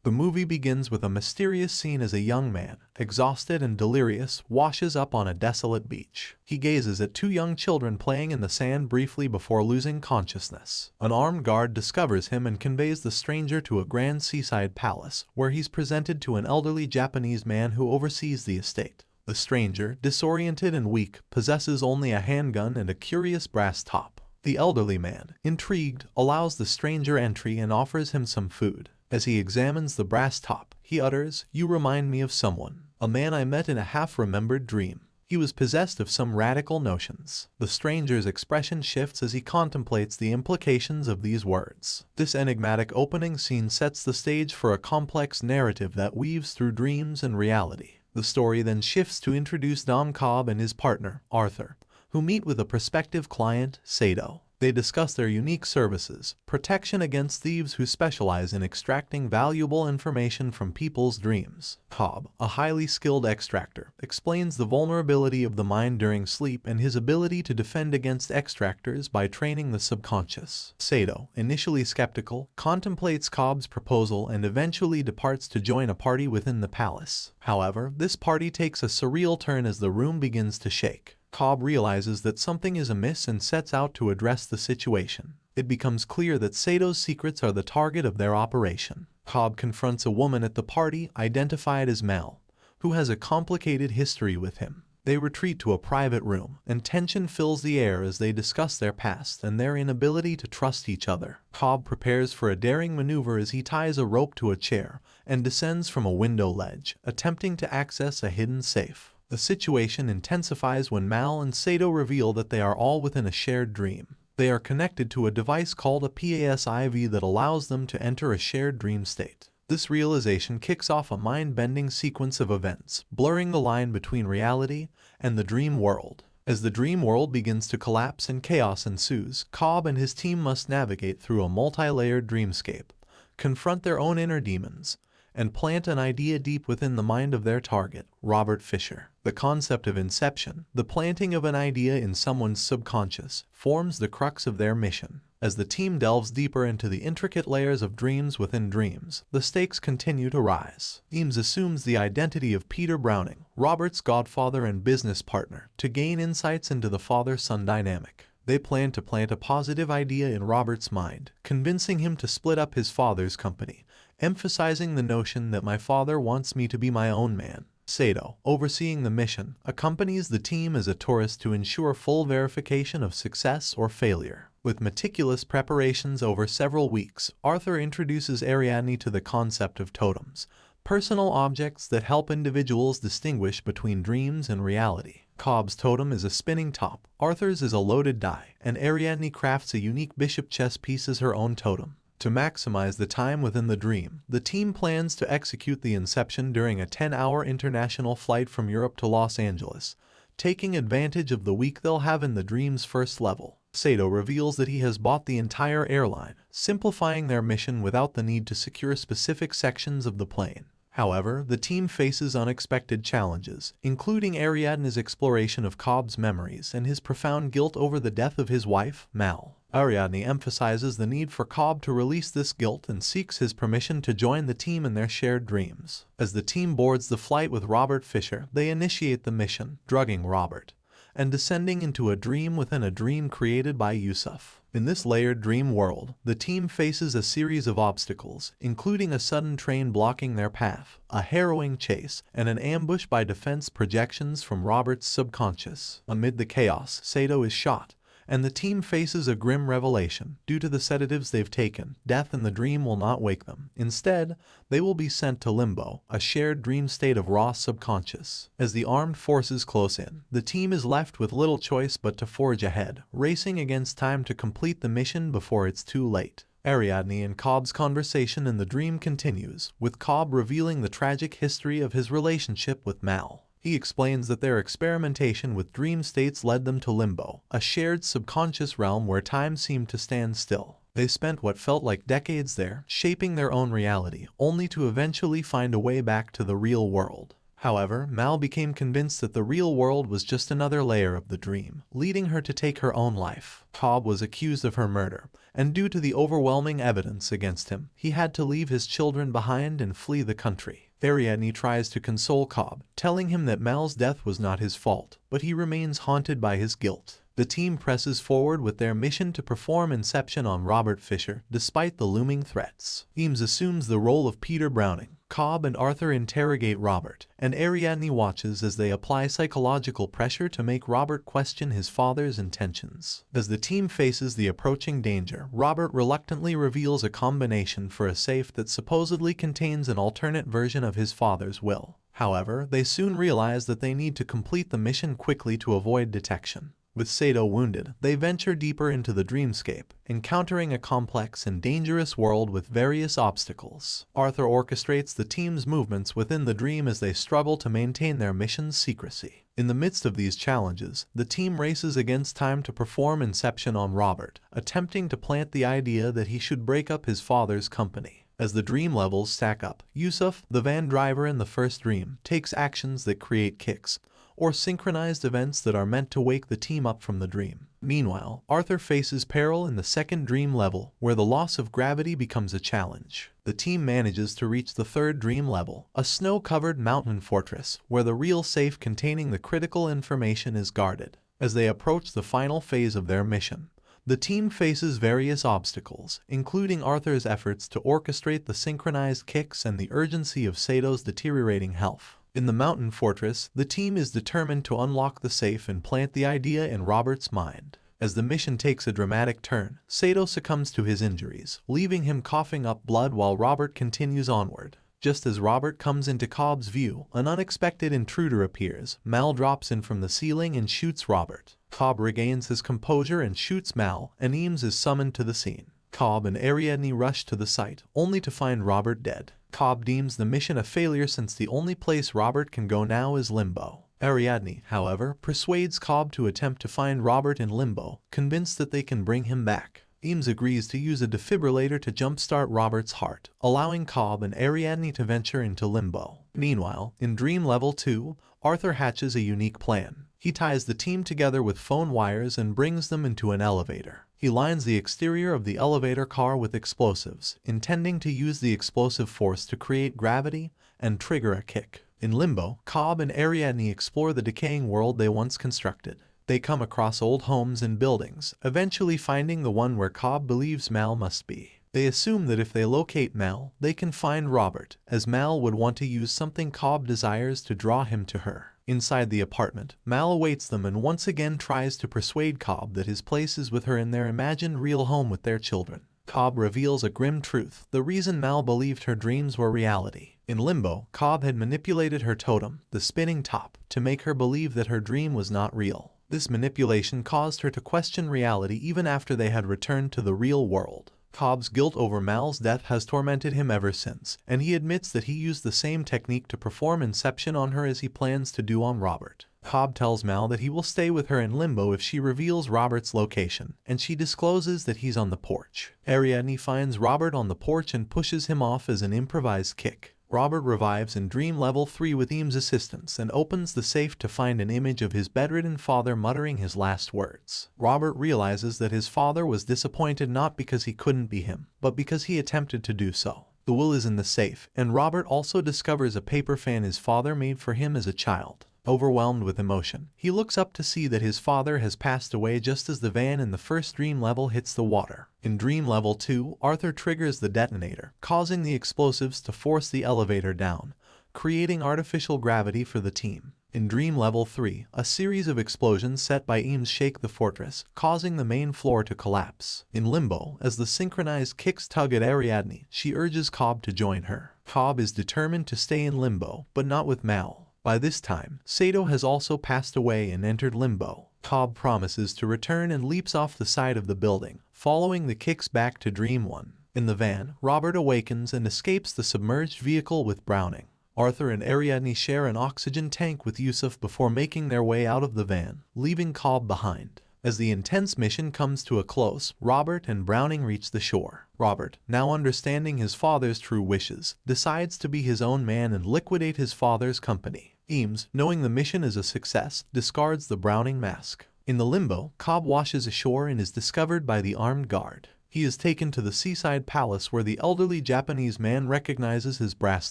The movie begins with a mysterious scene as a young man, exhausted and delirious, washes up on a desolate beach. He gazes at two young children playing in the sand briefly before losing consciousness. An armed guard discovers him and conveys the stranger to a grand seaside palace, where he's presented to an elderly Japanese man who oversees the estate. The stranger, disoriented and weak, possesses only a handgun and a curious brass top. The elderly man, intrigued, allows the stranger entry and offers him some food. As he examines the brass top, he utters, "You remind me of someone, a man I met in a half-remembered dream." He was possessed of some radical notions. The stranger's expression shifts as he contemplates the implications of these words. This enigmatic opening scene sets the stage for a complex narrative that weaves through dreams and reality. The story then shifts to introduce Dom Cobb and his partner, Arthur, who meet with a prospective client, Sato. They discuss their unique services, protection against thieves who specialize in extracting valuable information from people's dreams. Cobb, a highly skilled extractor, explains the vulnerability of the mind during sleep and his ability to defend against extractors by training the subconscious. Sato, initially skeptical, contemplates Cobb's proposal and eventually departs to join a party within the palace. However, this party takes a surreal turn as the room begins to shake. Cobb realizes that something is amiss and sets out to address the situation. It becomes clear that Sato's secrets are the target of their operation. Cobb confronts a woman at the party, identified as Mel, who has a complicated history with him. They retreat to a private room, and tension fills the air as they discuss their past and their inability to trust each other. Cobb prepares for a daring maneuver as he ties a rope to a chair and descends from a window ledge, attempting to access a hidden safe. The situation intensifies when Mal and Sato reveal that they are all within a shared dream. They are connected to a device called a PASIV that allows them to enter a shared dream state. This realization kicks off a mind-bending sequence of events, blurring the line between reality and the dream world. As the dream world begins to collapse and chaos ensues, Cobb and his team must navigate through a multi-layered dreamscape, confront their own inner demons, and plant an idea deep within the mind of their target, Robert Fisher. The concept of Inception, the planting of an idea in someone's subconscious, forms the crux of their mission. As the team delves deeper into the intricate layers of dreams within dreams, the stakes continue to rise. Eames assumes the identity of Peter Browning, Robert's godfather and business partner, to gain insights into the father-son dynamic. They plan to plant a positive idea in Robert's mind, convincing him to split up his father's company, emphasizing the notion that my father wants me to be my own man. Sato, overseeing the mission, accompanies the team as a tourist to ensure full verification of success or failure. With meticulous preparations over several weeks, Arthur introduces Ariadne to the concept of totems, personal objects that help individuals distinguish between dreams and reality. Cobb's totem is a spinning top, Arthur's is a loaded die, and Ariadne crafts a unique bishop chess piece as her own totem. To maximize the time within the dream, the team plans to execute the Inception during a 10-hour international flight from Europe to Los Angeles, taking advantage of the week they'll have in the dream's first level. Sato reveals that he has bought the entire airline, simplifying their mission without the need to secure specific sections of the plane. However, the team faces unexpected challenges, including Ariadne's exploration of Cobb's memories and his profound guilt over the death of his wife, Mal. Ariadne emphasizes the need for Cobb to release this guilt and seeks his permission to join the team in their shared dreams. As the team boards the flight with Robert Fisher, they initiate the mission, drugging Robert, and descending into a dream within a dream created by Yusuf. In this layered dream world, the team faces a series of obstacles, including a sudden train blocking their path, a harrowing chase, and an ambush by defense projections from Robert's subconscious. Amid the chaos, Sato is shot, and the team faces a grim revelation. Due to the sedatives they've taken, death in the dream will not wake them. Instead, they will be sent to limbo, a shared dream state of raw subconscious. As the armed forces close in, the team is left with little choice but to forge ahead, racing against time to complete the mission before it's too late. Ariadne and Cobb's conversation in the dream continues, with Cobb revealing the tragic history of his relationship with Mal. He explains that their experimentation with dream states led them to limbo, a shared subconscious realm where time seemed to stand still. They spent what felt like decades there, shaping their own reality, only to eventually find a way back to the real world. However, Mal became convinced that the real world was just another layer of the dream, leading her to take her own life. Cobb was accused of her murder, and due to the overwhelming evidence against him, he had to leave his children behind and flee the country. Ariadne tries to console Cobb, telling him that Mal's death was not his fault, but he remains haunted by his guilt. The team presses forward with their mission to perform Inception on Robert Fisher, despite the looming threats. Eames assumes the role of Peter Browning. Cobb and Arthur interrogate Robert, and Ariadne watches as they apply psychological pressure to make Robert question his father's intentions. As the team faces the approaching danger, Robert reluctantly reveals a combination for a safe that supposedly contains an alternate version of his father's will. However, they soon realize that they need to complete the mission quickly to avoid detection. With Sato wounded, they venture deeper into the dreamscape, encountering a complex and dangerous world with various obstacles. Arthur orchestrates the team's movements within the dream as they struggle to maintain their mission's secrecy. In the midst of these challenges, the team races against time to perform Inception on Robert, attempting to plant the idea that he should break up his father's company. As the dream levels stack up, Yusuf, the van driver in the first dream, takes actions that create kicks, or synchronized events that are meant to wake the team up from the dream. Meanwhile, Arthur faces peril in the second dream level, where the loss of gravity becomes a challenge. The team manages to reach the third dream level, a snow-covered mountain fortress, where the real safe containing the critical information is guarded. As they approach the final phase of their mission, the team faces various obstacles, including Arthur's efforts to orchestrate the synchronized kicks and the urgency of Sato's deteriorating health. In the mountain fortress, the team is determined to unlock the safe and plant the idea in Robert's mind. As the mission takes a dramatic turn, Sato succumbs to his injuries, leaving him coughing up blood while Robert continues onward. Just as Robert comes into Cobb's view, an unexpected intruder appears. Mal drops in from the ceiling and shoots Robert. Cobb regains his composure and shoots Mal, and Eames is summoned to the scene. Cobb and Ariadne rush to the site, only to find Robert dead. Cobb deems the mission a failure since the only place Robert can go now is Limbo. Ariadne, however, persuades Cobb to attempt to find Robert in Limbo, convinced that they can bring him back. Eames agrees to use a defibrillator to jumpstart Robert's heart, allowing Cobb and Ariadne to venture into Limbo. Meanwhile, in Dream Level 2, Arthur hatches a unique plan. He ties the team together with phone wires and brings them into an elevator. He lines the exterior of the elevator car with explosives, intending to use the explosive force to create gravity and trigger a kick. In Limbo, Cobb and Ariadne explore the decaying world they once constructed. They come across old homes and buildings, eventually finding the one where Cobb believes Mal must be. They assume that if they locate Mal, they can find Robert, as Mal would want to use something Cobb desires to draw him to her. Inside the apartment, Mal awaits them and once again tries to persuade Cobb that his place is with her in their imagined real home with their children. Cobb reveals a grim truth: the reason Mal believed her dreams were reality. In Limbo, Cobb had manipulated her totem, the spinning top, to make her believe that her dream was not real. This manipulation caused her to question reality even after they had returned to the real world. Cobb's guilt over Mal's death has tormented him ever since, and he admits that he used the same technique to perform Inception on her as he plans to do on Robert. Cobb tells Mal that he will stay with her in Limbo if she reveals Robert's location, and she discloses that he's on the porch. Ariadne finds Robert on the porch and pushes him off as an improvised kick. Robert revives in Dream Level 3 with Eames' assistance and opens the safe to find an image of his bedridden father muttering his last words. Robert realizes that his father was disappointed not because he couldn't be him, but because he attempted to do so. The will is in the safe, and Robert also discovers a paper fan his father made for him as a child. Overwhelmed with emotion, he looks up to see that his father has passed away just as the van in the first dream level hits the water. In Dream Level 2, Arthur triggers the detonator, causing the explosives to force the elevator down, creating artificial gravity for the team. In Dream Level 3, a series of explosions set by Eames shake the fortress, causing the main floor to collapse. In Limbo, as the synchronized kicks tug at Ariadne, she urges Cobb to join her. Cobb is determined to stay in Limbo, but not with Mal. By this time, Sato has also passed away and entered Limbo. Cobb promises to return and leaps off the side of the building, following the kicks back to Dream 1. In the van, Robert awakens and escapes the submerged vehicle with Browning. Arthur and Ariadne share an oxygen tank with Yusuf before making their way out of the van, leaving Cobb behind. As the intense mission comes to a close, Robert and Browning reach the shore. Robert, now understanding his father's true wishes, decides to be his own man and liquidate his father's company. Eames, knowing the mission is a success, discards the Browning mask. In the limbo, Cobb washes ashore and is discovered by the armed guard. He is taken to the seaside palace where the elderly Japanese man recognizes his brass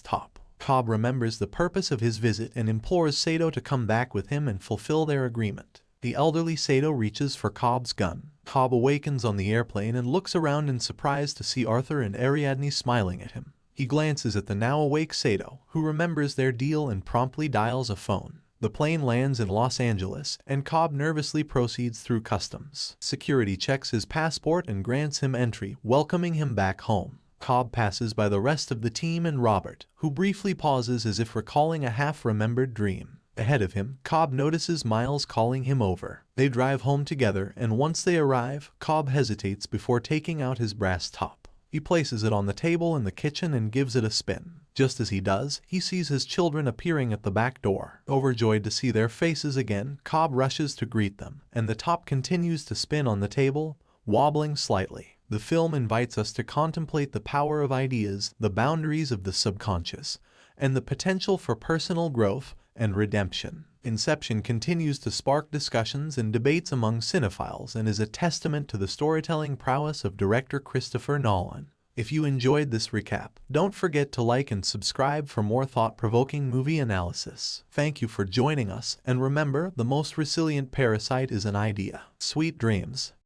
top. Cobb remembers the purpose of his visit and implores Sato to come back with him and fulfill their agreement. The elderly Sato reaches for Cobb's gun. Cobb awakens on the airplane and looks around in surprise to see Arthur and Ariadne smiling at him. He glances at the now awake Sato, who remembers their deal and promptly dials a phone. The plane lands in Los Angeles, and Cobb nervously proceeds through customs. Security checks his passport and grants him entry, welcoming him back home. Cobb passes by the rest of the team and Robert, who briefly pauses as if recalling a half-remembered dream. Ahead of him, Cobb notices Miles calling him over. They drive home together, and once they arrive, Cobb hesitates before taking out his brass top. He places it on the table in the kitchen and gives it a spin. Just as he does, he sees his children appearing at the back door. Overjoyed to see their faces again, Cobb rushes to greet them, and the top continues to spin on the table, wobbling slightly. The film invites us to contemplate the power of ideas, the boundaries of the subconscious, and the potential for personal growth and redemption. Inception continues to spark discussions and debates among cinephiles and is a testament to the storytelling prowess of director Christopher Nolan. If you enjoyed this recap, don't forget to like and subscribe for more thought-provoking movie analysis. Thank you for joining us, and remember, the most resilient parasite is an idea. Sweet dreams.